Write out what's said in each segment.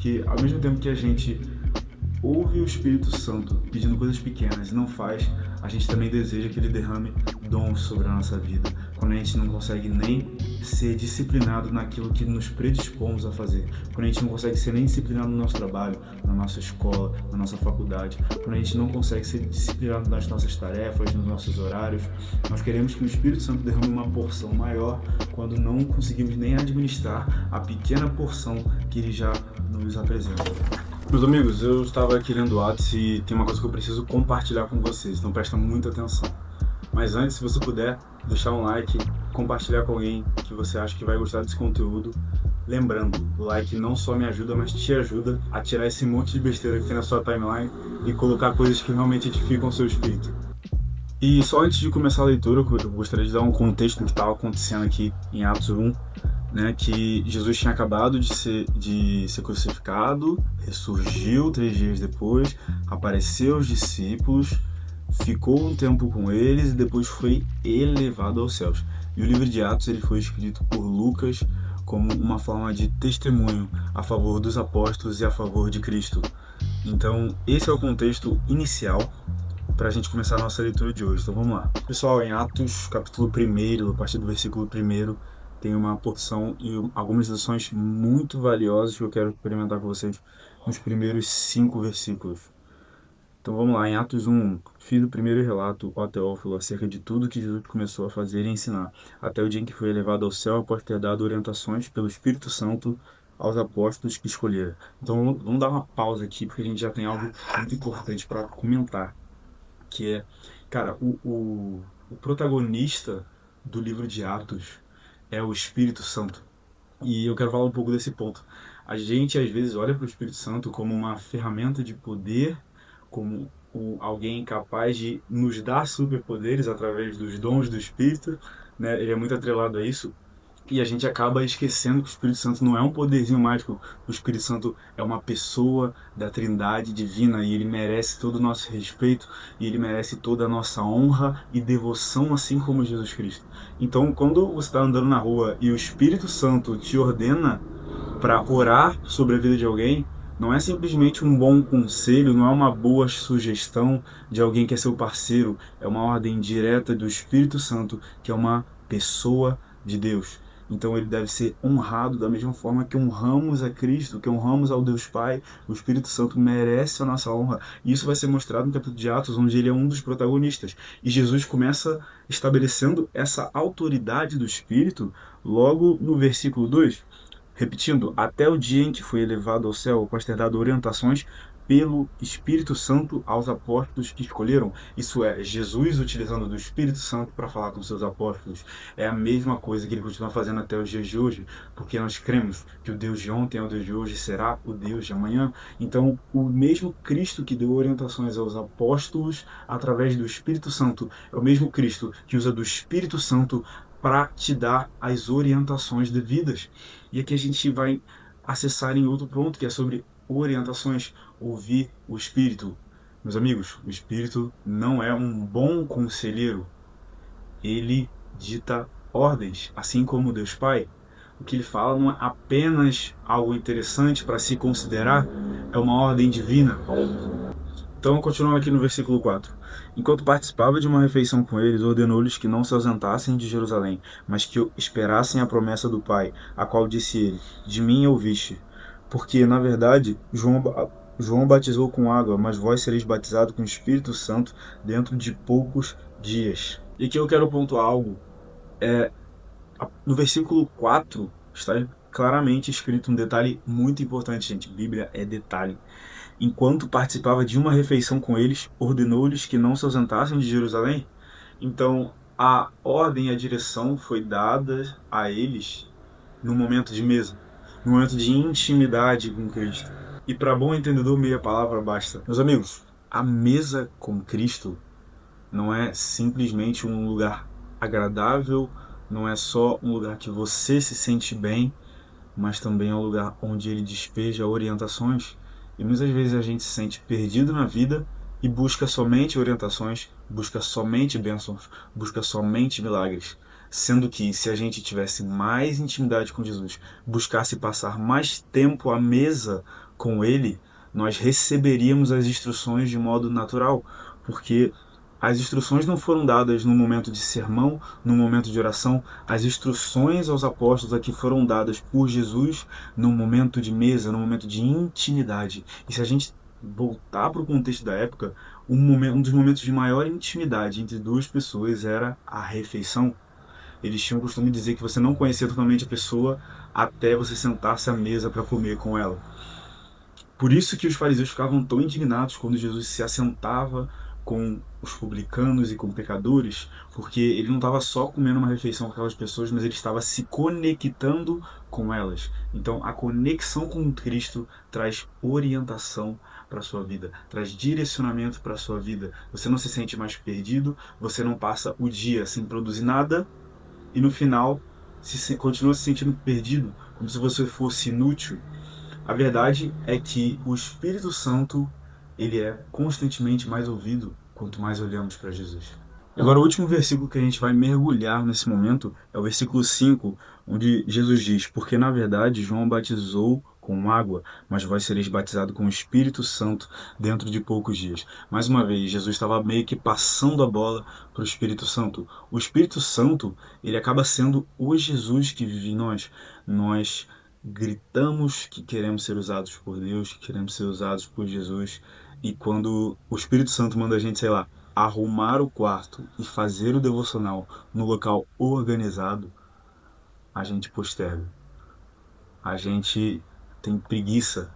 que ao mesmo tempo que a gente ouve o Espírito Santo pedindo coisas pequenas e não faz, a gente também deseja que ele derrame dons sobre a nossa vida. Quando a gente não consegue nem ser disciplinado naquilo que nos predispomos a fazer, quando a gente não consegue ser nem disciplinado no nosso trabalho, na nossa escola, na nossa faculdade, quando a gente não consegue ser disciplinado nas nossas tarefas, nos nossos horários, nós queremos que o Espírito Santo derrame uma porção maior quando não conseguimos nem administrar a pequena porção que ele já nos apresenta. Meus amigos, eu estava aqui lendo o Atos e tem uma coisa que eu preciso compartilhar com vocês, então presta muita atenção. Mas antes, se você puder, deixar um like, compartilhar com alguém que você acha que vai gostar desse conteúdo. Lembrando, o like não só me ajuda, mas te ajuda a tirar esse monte de besteira que tem na sua timeline e colocar coisas que realmente edificam o seu espírito. E só antes de começar a leitura, eu gostaria de dar um contexto do que estava acontecendo aqui em Atos 1, né, que Jesus tinha acabado de ser crucificado, ressurgiu 3 dias depois, apareceu aos discípulos, ficou um tempo com eles e depois foi elevado aos céus. E o livro de Atos ele foi escrito por Lucas como uma forma de testemunho a favor dos apóstolos e a favor de Cristo. Então, esse é o contexto inicial para a gente começar a nossa leitura de hoje. Então vamos lá. Pessoal, em Atos, capítulo 1, a partir do versículo 1, tem uma porção e algumas lições muito valiosas que eu quero experimentar com vocês nos primeiros 5 versículos. Então vamos lá, em Atos 1, fiz o primeiro relato ao Teófilo acerca de tudo que Jesus começou a fazer e ensinar, até o dia em que foi elevado ao céu após ter dado orientações pelo Espírito Santo aos apóstolos que escolheram. Então vamos dar uma pausa aqui, porque a gente já tem algo muito importante para comentar, que é, cara, o protagonista do livro de Atos é o Espírito Santo. E eu quero falar um pouco desse ponto. A gente, às vezes, olha para o Espírito Santo como uma ferramenta de poder, como alguém capaz de nos dar superpoderes através dos dons do Espírito, né? Ele é muito atrelado a isso. E a gente acaba esquecendo que o Espírito Santo não é um poderzinho mágico. O Espírito Santo é uma pessoa da Trindade divina e ele merece todo o nosso respeito e ele merece toda a nossa honra e devoção, assim como Jesus Cristo. Então, quando você está andando na rua e o Espírito Santo te ordena para orar sobre a vida de alguém, não é simplesmente um bom conselho, não é uma boa sugestão de alguém que é seu parceiro, é uma ordem direta do Espírito Santo, que é uma pessoa de Deus. Então ele deve ser honrado da mesma forma que honramos a Cristo, que honramos ao Deus Pai. O Espírito Santo merece a nossa honra. E isso vai ser mostrado no capítulo de Atos, onde ele é um dos protagonistas. E Jesus começa estabelecendo essa autoridade do Espírito logo no versículo 2. Repetindo, até o dia em que foi elevado ao céu, após ter dado orientações pelo Espírito Santo aos apóstolos que escolheram. Isso é, Jesus utilizando do Espírito Santo para falar com seus apóstolos. É a mesma coisa que ele continua fazendo até os dias de hoje, porque nós cremos que o Deus de ontem é o Deus de hoje, será o Deus de amanhã. Então, o mesmo Cristo que deu orientações aos apóstolos através do Espírito Santo, é o mesmo Cristo que usa do Espírito Santo para te dar as orientações devidas. E aqui a gente vai acessar em outro ponto, que é sobre orientações, ouvir o Espírito. Meus amigos, o Espírito não é um bom conselheiro. Ele dita ordens, assim como Deus Pai. O que ele fala não é apenas algo interessante para se considerar, é uma ordem divina. Então, continuando aqui no versículo 4. Enquanto participava de uma refeição com eles, ordenou-lhes que não se ausentassem de Jerusalém, mas que esperassem a promessa do Pai, a qual disse ele, de mim ouviste. Porque, na verdade, João batizou com água, mas vós sereis batizados com o Espírito Santo dentro de poucos dias. E aqui eu quero pontuar algo. No versículo 4 está claramente escrito um detalhe muito importante, gente. Bíblia é detalhe. Enquanto participava de uma refeição com eles, ordenou-lhes que não se ausentassem de Jerusalém. Então, a ordem e a direção foi dada a eles no momento de mesa, no momento de intimidade com Cristo. E para bom entendedor, meia palavra basta. Meus amigos, a mesa com Cristo não é simplesmente um lugar agradável, não é só um lugar que você se sente bem, mas também é um lugar onde ele despeja orientações. E muitas vezes a gente se sente perdido na vida e busca somente orientações, busca somente bênçãos, busca somente milagres. Sendo que se a gente tivesse mais intimidade com Jesus, buscasse passar mais tempo à mesa com ele, nós receberíamos as instruções de modo natural, porque as instruções não foram dadas no momento de sermão, no momento de oração. As instruções aos apóstolos aqui foram dadas por Jesus no momento de mesa, no momento de intimidade. E se a gente voltar para o contexto da época, um dos momentos de maior intimidade entre duas pessoas era a refeição. Eles tinham o costume de dizer que você não conhecia totalmente a pessoa até você sentar-se à mesa para comer com ela. Por isso que os fariseus ficavam tão indignados quando Jesus se assentava com os publicanos e com pecadores, porque ele não estava só comendo uma refeição com aquelas pessoas, mas ele estava se conectando com elas. Então, a conexão com Cristo traz orientação para a sua vida, traz direcionamento para a sua vida. Você não se sente mais perdido, você não passa o dia sem produzir nada e no final continua se sentindo perdido, como se você fosse inútil. A verdade é que o Espírito Santo, ele é constantemente mais ouvido quanto mais olhamos para Jesus. Agora, o último versículo que a gente vai mergulhar nesse momento é o versículo 5, onde Jesus diz: porque na verdade João batizou com água, mas vós sereis batizados com o Espírito Santo dentro de poucos dias. Mais uma vez, Jesus estava meio que passando a bola para o Espírito Santo. O Espírito Santo, ele acaba sendo o Jesus que vive em nós. Nós gritamos que queremos ser usados por Deus, que queremos ser usados por Jesus, e quando o Espírito Santo manda a gente, sei lá, arrumar o quarto e fazer o devocional no local organizado, a gente posterga. A gente tem preguiça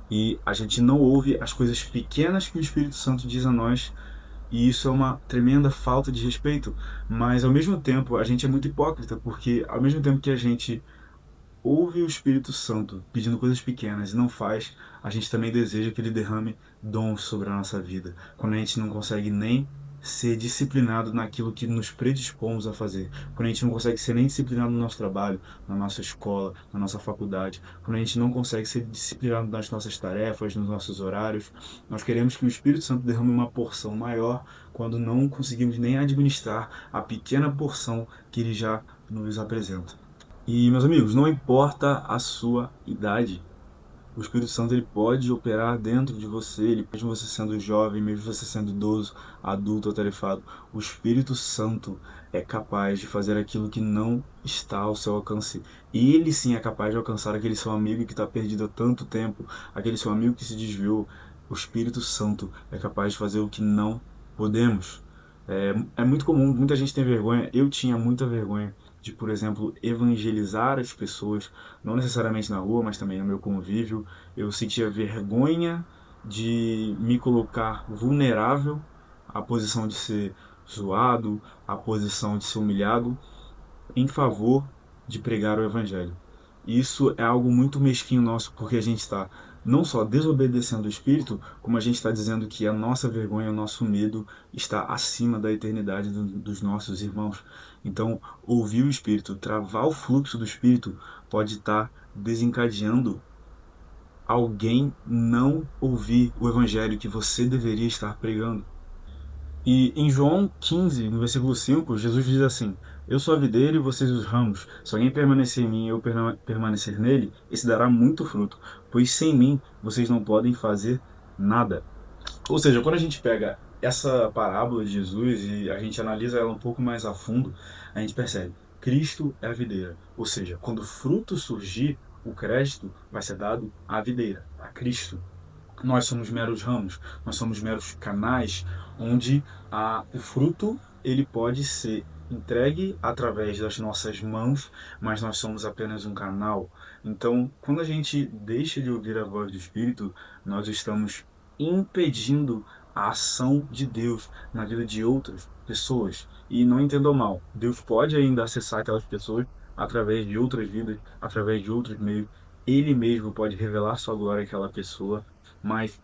e a gente não ouve as coisas pequenas que o Espírito Santo diz a nós, e isso é uma tremenda falta de respeito. Mas ao mesmo tempo a gente é muito hipócrita, porque ao mesmo tempo que a gente ouve o Espírito Santo pedindo coisas pequenas e não faz, a gente também deseja que ele derrame dons sobre a nossa vida. Quando a gente não consegue nem ser disciplinado naquilo que nos predispomos a fazer, quando a gente não consegue ser nem disciplinado no nosso trabalho, na nossa escola, na nossa faculdade, quando a gente não consegue ser disciplinado nas nossas tarefas, nos nossos horários, nós queremos que o Espírito Santo derrame uma porção maior quando não conseguimos nem administrar a pequena porção que ele já nos apresenta. E, meus amigos, não importa a sua idade, o Espírito Santo ele pode operar dentro de você, ele mesmo você sendo jovem, mesmo você sendo idoso, adulto, atarefado. O Espírito Santo é capaz de fazer aquilo que não está ao seu alcance. Ele sim é capaz de alcançar aquele seu amigo que está perdido há tanto tempo, aquele seu amigo que se desviou. O Espírito Santo é capaz de fazer o que não podemos. É muito comum, muita gente tem vergonha, eu tinha muita vergonha de, por exemplo, evangelizar as pessoas, não necessariamente na rua, mas também no meu convívio. Eu sentia vergonha de me colocar vulnerável à posição de ser zoado, à posição de ser humilhado, em favor de pregar o Evangelho. Isso é algo muito mesquinho nosso, porque a gente está não só desobedecendo o Espírito, como a gente está dizendo que a nossa vergonha, o nosso medo está acima da eternidade dos nossos irmãos. Então, ouvir o Espírito, travar o fluxo do Espírito, pode estar desencadeando alguém não ouvir o Evangelho que você deveria estar pregando. E em João 15, no versículo 5, Jesus diz assim: eu sou a videira e vocês os ramos. Se alguém permanecer em mim e eu permanecer nele, esse dará muito fruto, pois sem mim vocês não podem fazer nada. Ou seja, quando a gente pega essa parábola de Jesus e a gente analisa ela um pouco mais a fundo, a gente percebe: Cristo é a videira. Ou seja, quando o fruto surgir, o crédito vai ser dado à videira, a Cristo. Nós somos meros ramos, nós somos meros canais onde o fruto ele pode ser entregue através das nossas mãos, mas nós somos apenas um canal. Então, quando a gente deixa de ouvir a voz do Espírito, nós estamos impedindo a ação de Deus na vida de outras pessoas. E não entendam mal, Deus pode ainda acessar aquelas pessoas através de outras vidas, através de outros meios. Ele mesmo pode revelar sua glória àquela pessoa, mas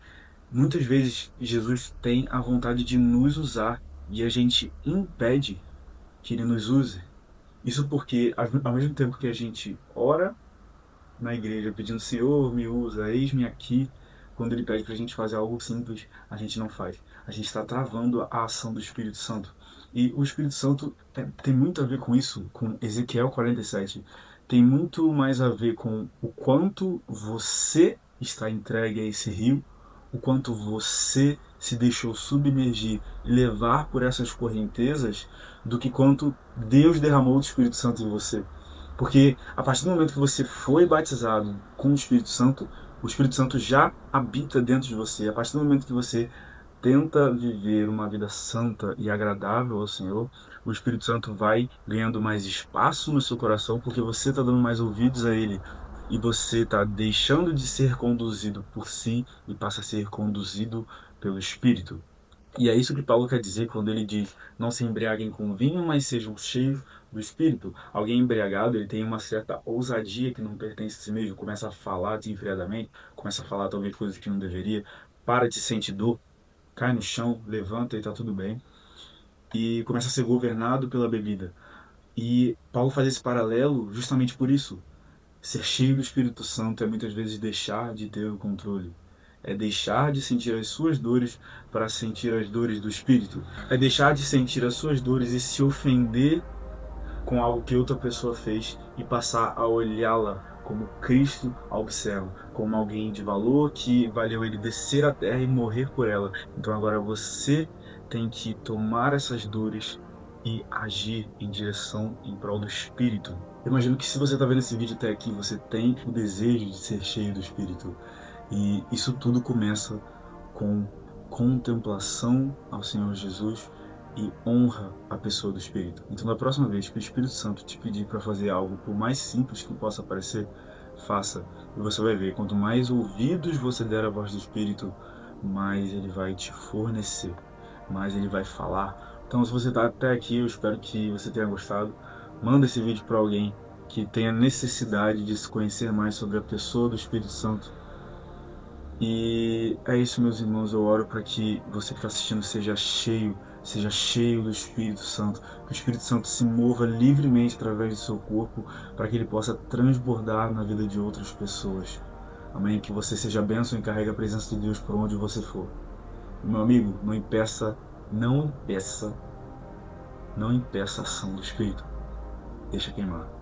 muitas vezes Jesus tem a vontade de nos usar e a gente impede que ele nos use. Isso porque, ao mesmo tempo que a gente ora na igreja pedindo: Senhor, me usa, eis-me aqui, quando ele pede para a gente fazer algo simples, a gente não faz. A gente está travando a ação do Espírito Santo. E o Espírito Santo tem muito a ver com isso, com Ezequiel 47. Tem muito mais a ver com o quanto você está entregue a esse rio, o quanto você se deixou submergir e levar por essas correntezas, do que quanto Deus derramou do Espírito Santo em você. Porque a partir do momento que você foi batizado com o Espírito Santo já habita dentro de você. A partir do momento que você tenta viver uma vida santa e agradável ao Senhor, o Espírito Santo vai ganhando mais espaço no seu coração, porque você está dando mais ouvidos a Ele e você está deixando de ser conduzido por si e passa a ser conduzido pelo Espírito. E é isso que Paulo quer dizer quando ele diz: não se embriaguem com vinho, mas sejam cheios do Espírito. Alguém embriagado, ele tem uma certa ousadia que não pertence a si mesmo, começa a falar desenfreadamente, começa a falar talvez coisas que não deveria, para de sentir dor, cai no chão, levanta e está tudo bem, e começa a ser governado pela bebida. E Paulo faz esse paralelo justamente por isso. Ser cheio do Espírito Santo é muitas vezes deixar de ter o controle. É deixar de sentir as suas dores para sentir as dores do Espírito. É deixar de sentir as suas dores e se ofender com algo que outra pessoa fez e passar a olhá-la como Cristo a observa, como alguém de valor que valeu ele descer à terra e morrer por ela. Então agora você tem que tomar essas dores e agir em direção em prol do Espírito. Eu imagino que se você está vendo esse vídeo até aqui, você tem o desejo de ser cheio do Espírito. E isso tudo começa com contemplação ao Senhor Jesus e honra à pessoa do Espírito. Então, da próxima vez que o Espírito Santo te pedir para fazer algo, por mais simples que possa parecer, faça. E você vai ver, quanto mais ouvidos você der à voz do Espírito, mais ele vai te fornecer, mais ele vai falar. Então, se você está até aqui, eu espero que você tenha gostado. Manda esse vídeo para alguém que tenha necessidade de se conhecer mais sobre a pessoa do Espírito Santo. E é isso, meus irmãos. Eu oro para que você que está assistindo seja cheio do Espírito Santo. Que o Espírito Santo se mova livremente através do seu corpo, para que ele possa transbordar na vida de outras pessoas. Amém? Que você seja bênção e carregue a presença de Deus por onde você for. Meu amigo, não impeça a ação do Espírito. Deixa queimar.